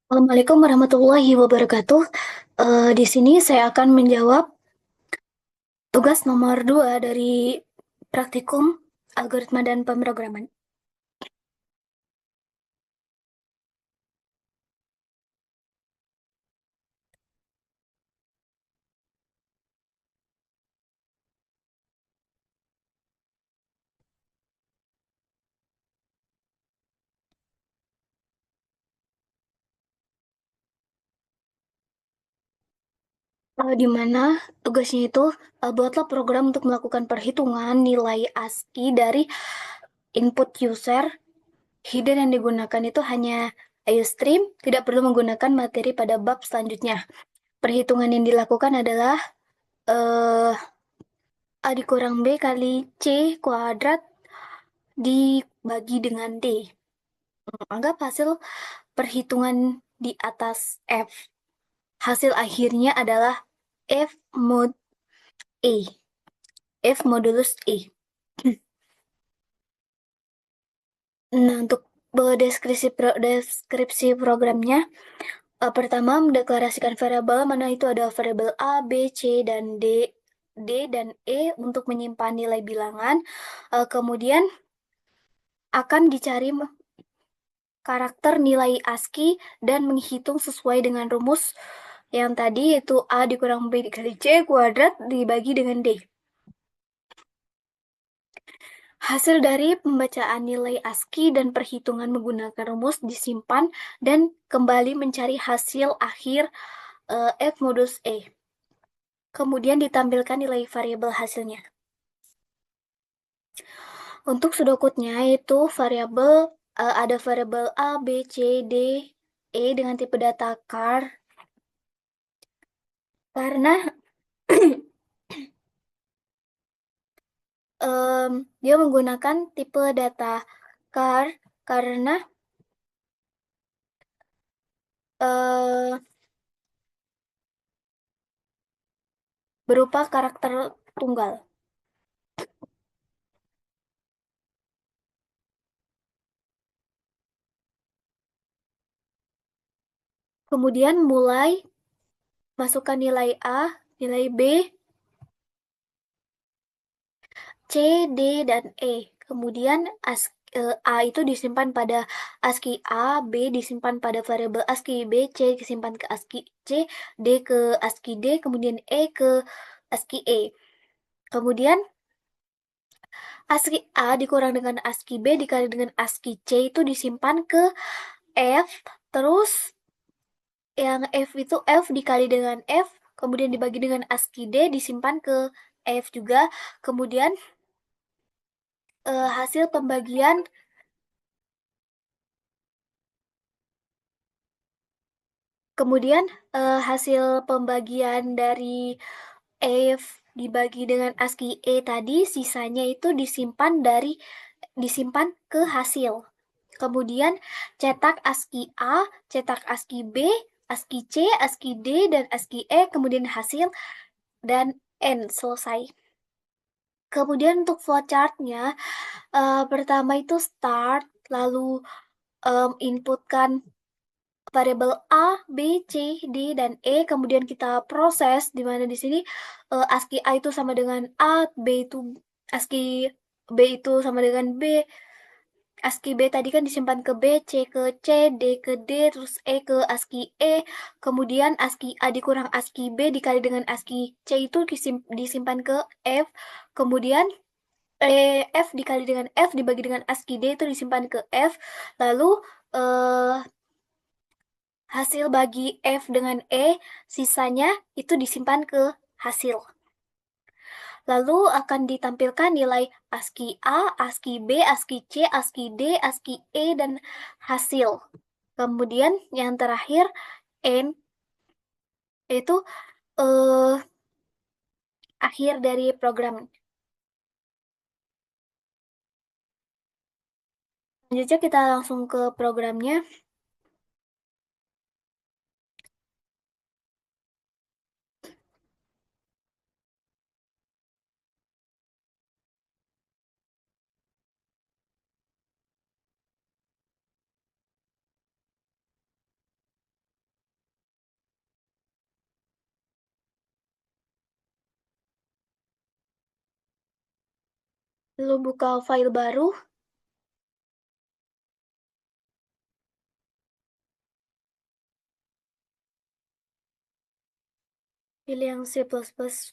Assalamualaikum warahmatullahi wabarakatuh. Di sini saya akan menjawab tugas nomor 2 dari praktikum algoritma dan pemrograman. Di mana tugasnya itu buatlah program untuk melakukan perhitungan nilai ASCII dari input user. Hidden yang digunakan itu hanya IOStream, tidak perlu menggunakan materi pada bab selanjutnya. Perhitungan yang dilakukan adalah eh, A dikurang B kali C kuadrat dibagi dengan D. Anggap hasil perhitungan di atas F. Hasil akhirnya adalah F mod E. F modulus E. Nah, untuk deskripsi programnya, pertama mendeklarasikan variabel mana itu ada variabel A, B, C, dan D. D dan E untuk menyimpan nilai bilangan. Kemudian akan dicari karakter nilai ASCII dan menghitung sesuai dengan rumus yang tadi yaitu A dikurang B dikali C kuadrat dibagi dengan D. Hasil dari pembacaan nilai ASCII dan perhitungan menggunakan rumus disimpan dan kembali mencari hasil akhir F modus E. Kemudian ditampilkan nilai variabel hasilnya. Untuk pseudocode-nya itu ada variabel A, B, C, D, E dengan tipe data char karena dia menggunakan tipe data char karena eh, berupa karakter tunggal. Kemudian mulai masukkan nilai A, nilai B, C, D, dan E. Kemudian A itu disimpan pada ASCII A, B disimpan pada variabel ASCII B, C disimpan ke ASCII C, D ke ASCII D, kemudian E ke ASCII E. Kemudian ASCII A dikurang dengan ASCII B dikali dengan ASCII C itu disimpan ke F, terus yang F itu F dikali dengan F, kemudian dibagi dengan ASCII D disimpan ke F juga, kemudian hasil pembagian kemudian hasil pembagian dari F dibagi dengan ASCII E tadi sisanya itu disimpan ke hasil. Kemudian cetak ASCII A, cetak ASCII B, ASCII C, ASCII D, dan ASCII E, kemudian hasil, dan N, selesai. Kemudian untuk flowchart-nya, pertama itu start, lalu inputkan variabel A, B, C, D, dan E, kemudian kita proses, di mana di sini ASCII A itu sama dengan A, ASCII B itu sama dengan B, ASCII B tadi kan disimpan ke B, C ke C, D ke D, terus E ke ASCII E, kemudian ASCII A dikurang ASCII B dikali dengan ASCII C itu disimpan ke F, kemudian F dikali dengan F dibagi dengan ASCII D itu disimpan ke F, lalu eh, hasil bagi F dengan E, sisanya itu disimpan ke hasil. Lalu akan ditampilkan nilai ASCII A, ASCII B, ASCII C, ASCII D, ASCII E, dan hasil. Kemudian yang terakhir N itu eh, akhir dari program. Selanjutnya kita langsung ke programnya. Lalu buka file baru, pilih yang C++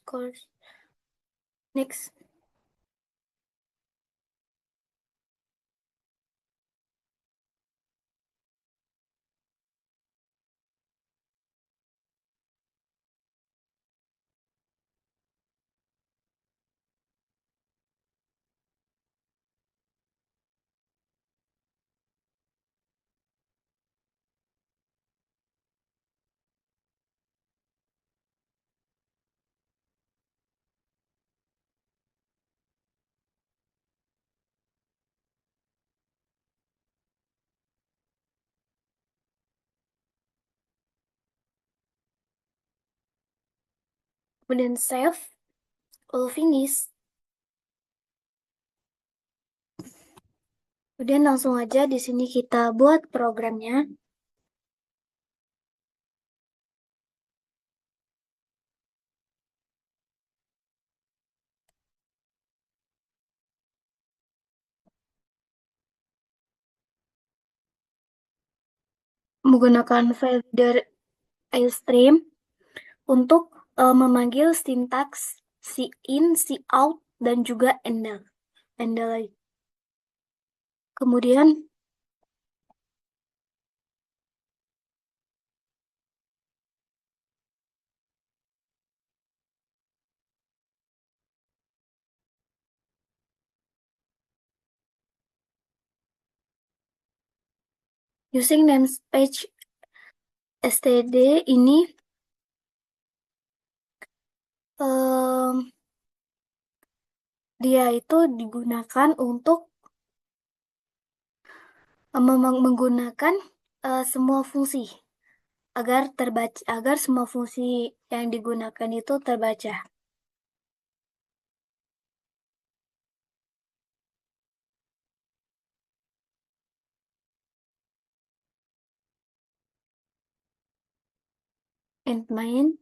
course. Next. Kemudian save, lalu finish. Kemudian langsung aja di sini kita buat programnya. Menggunakan file reader iostream untuk memanggil sintaks cout, cout, dan juga endel. Kemudian using namespace std ini dia itu digunakan untuk menggunakan semua fungsi agar semua fungsi yang digunakan itu terbaca. Int main.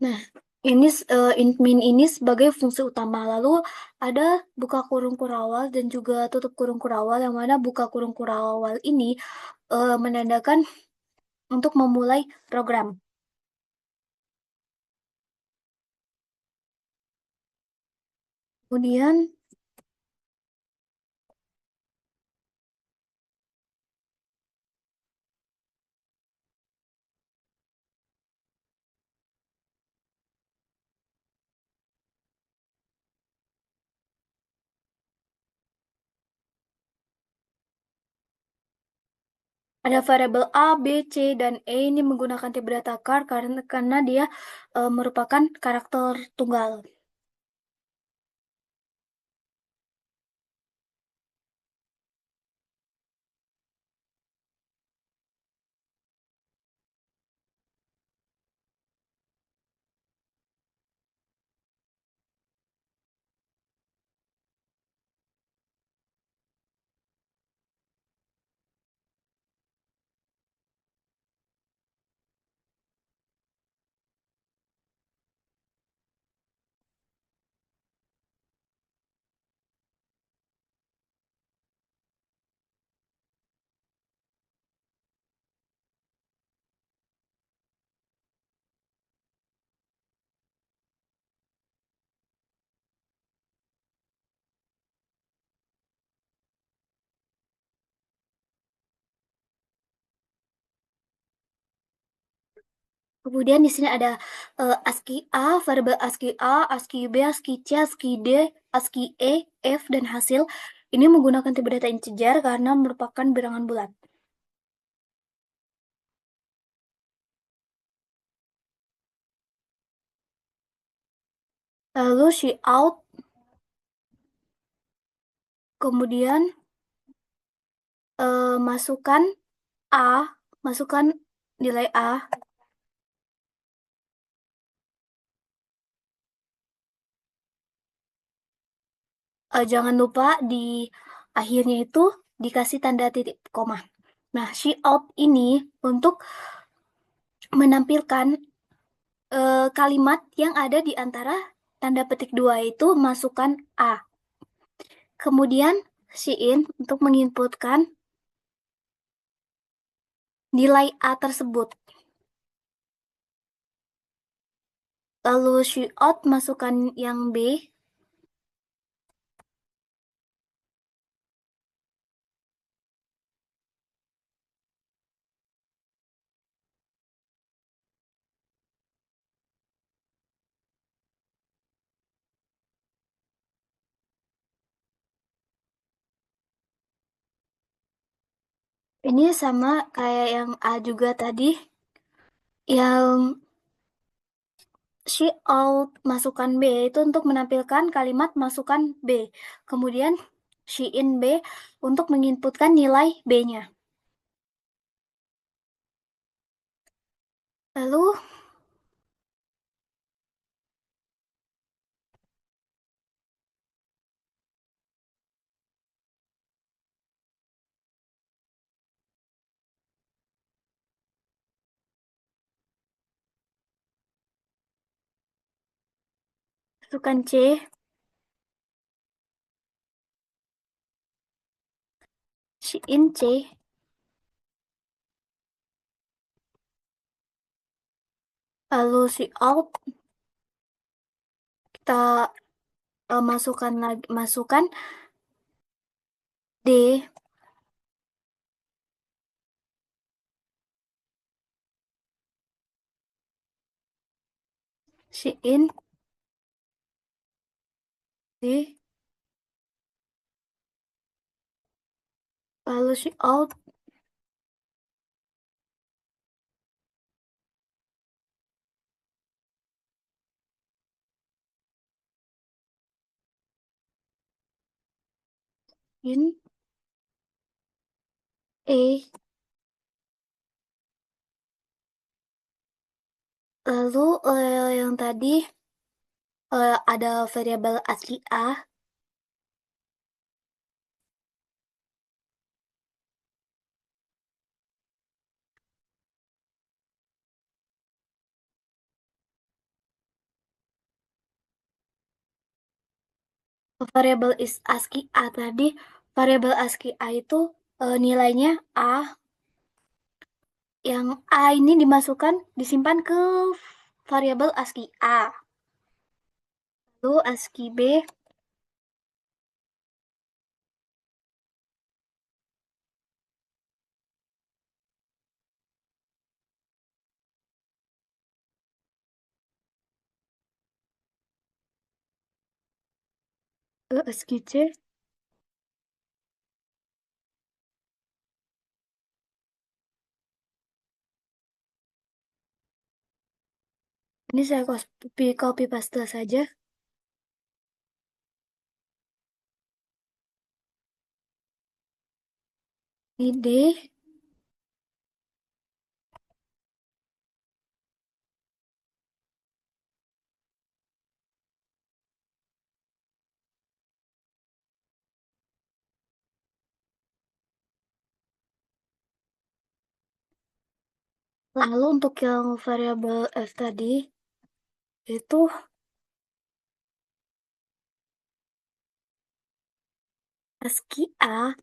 Nah, ini int main ini sebagai fungsi utama. Lalu ada buka kurung kurawal dan juga tutup kurung kurawal, yang mana buka kurung kurawal ini menandakan untuk memulai program. Kemudian ada variabel A, B, C, dan E ini menggunakan type data char karena dia merupakan karakter tunggal. Kemudian di sini ada ASCII A, variabel ASCII A, ASCII B, ASCII C, ASCII D, ASCII E, F, dan hasil. Ini menggunakan tipe data integer karena merupakan bilangan bulat. Lalu cout, kemudian masukkan A, masukkan nilai A. Jangan lupa di akhirnya itu dikasih tanda titik koma. Nah, cout ini untuk menampilkan kalimat yang ada di antara tanda petik 2 itu masukkan A. Kemudian Shein untuk menginputkan nilai A tersebut. Lalu Shiout masukkan yang B. Ini sama kayak yang A juga tadi. Yang Shiout masukkan B itu untuk menampilkan kalimat masukkan B. Kemudian Shein B untuk menginputkan nilai B-nya. Lalu masukkan C. Shein C. Lalu Shiout kita masukkan D. Shein D. Lalu Shiout in E. Lalu yang tadi ada variabel asli A. Variabel is ASCII A tadi, variabel ASCII A itu nilainya A. Yang A ini disimpan ke variabel ASCII A. Lalu ASCII B. ASCII C. Ini saya copy paste saja. Ini D. Lalu untuk yang variabel F tadi, itu ASCII A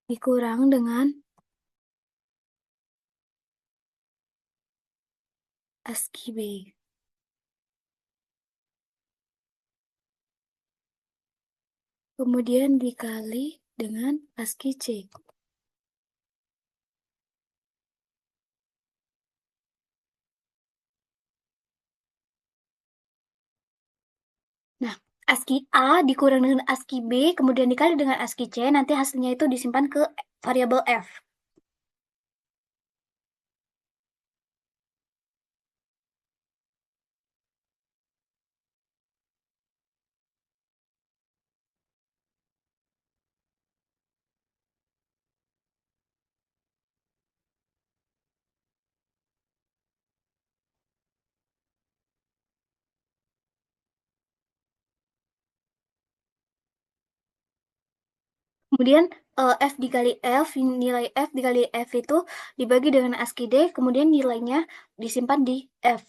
dikurang dengan ASCII B. Kemudian dikali dengan ASCII C. Nah, ASCII A dikurang dengan ASCII B, kemudian dikali dengan ASCII C, nanti hasilnya itu disimpan ke variabel F. Kemudian F dikali F, nilai F dikali F itu dibagi dengan ASCII D, kemudian nilainya disimpan di F.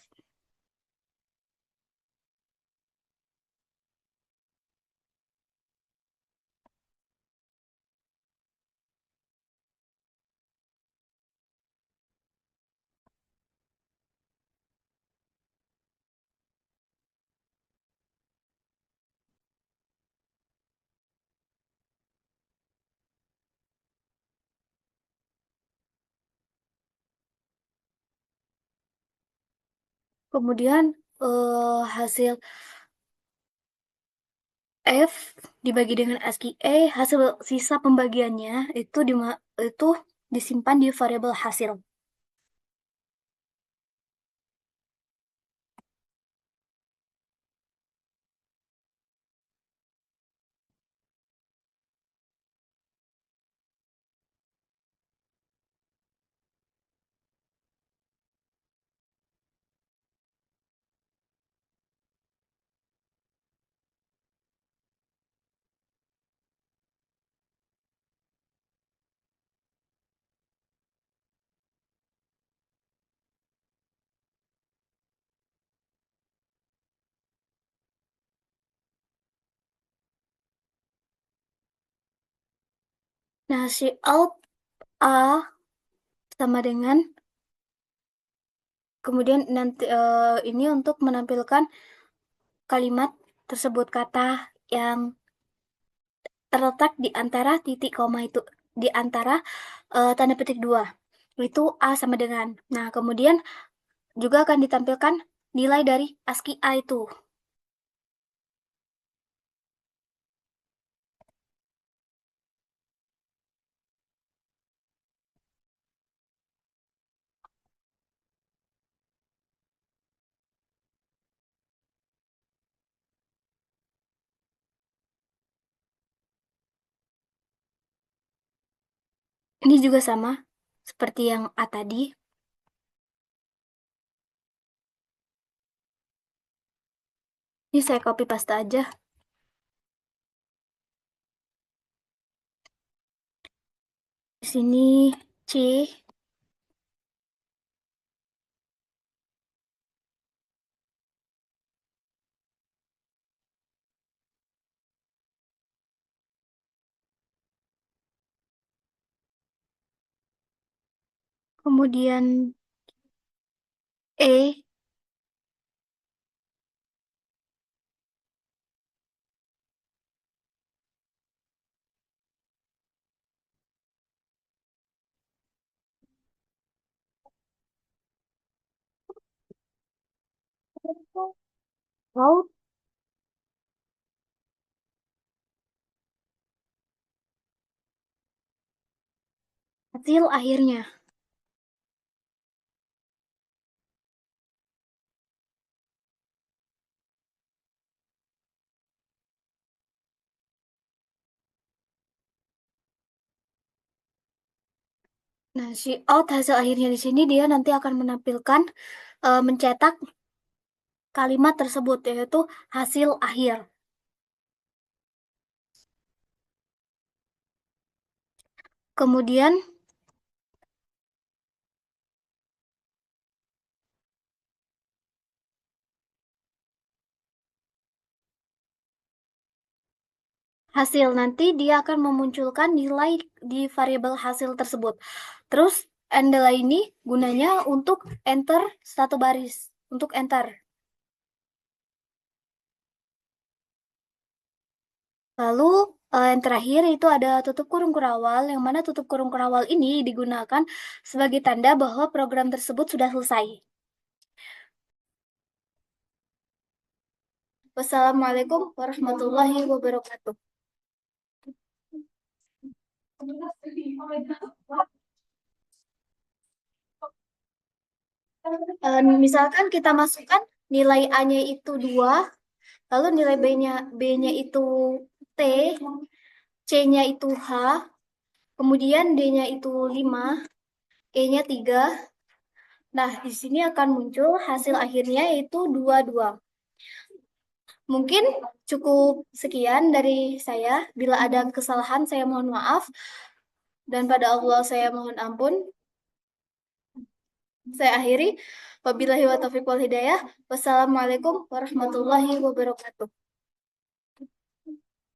Kemudian hasil F dibagi dengan ASCII E, hasil sisa pembagiannya itu disimpan di variabel hasil. Nah, si out A sama dengan kemudian nanti ini untuk menampilkan kalimat tersebut kata yang terletak di antara titik koma itu di antara tanda petik dua itu A sama dengan. Nah, kemudian juga akan ditampilkan nilai dari ASCII A itu. Ini juga sama seperti yang A tadi. Ini saya copy paste aja. Di sini C, kemudian E, laut hasil akhirnya. Nah, si out hasil akhirnya di sini dia nanti akan menampilkan mencetak kalimat tersebut yaitu hasil akhir. Kemudian hasil nanti dia akan memunculkan nilai di variabel hasil tersebut. Terus adalah ini gunanya untuk enter satu baris, untuk enter. Lalu yang terakhir itu ada tutup kurung kurawal, yang mana tutup kurung kurawal ini digunakan sebagai tanda bahwa program tersebut sudah selesai. Wassalamualaikum warahmatullahi wabarakatuh. Misalkan kita masukkan nilai A-nya itu 2, lalu nilai B-nya itu T, C-nya itu H, kemudian D-nya itu 5, E-nya 3. Nah, di sini akan muncul hasil akhirnya yaitu 22. Mungkin cukup sekian dari saya. Bila ada kesalahan, saya mohon maaf. Dan pada Allah saya mohon ampun. Saya akhiri. Wabillahi wa taufiq wal hidayah. Wassalamualaikum warahmatullahi wabarakatuh.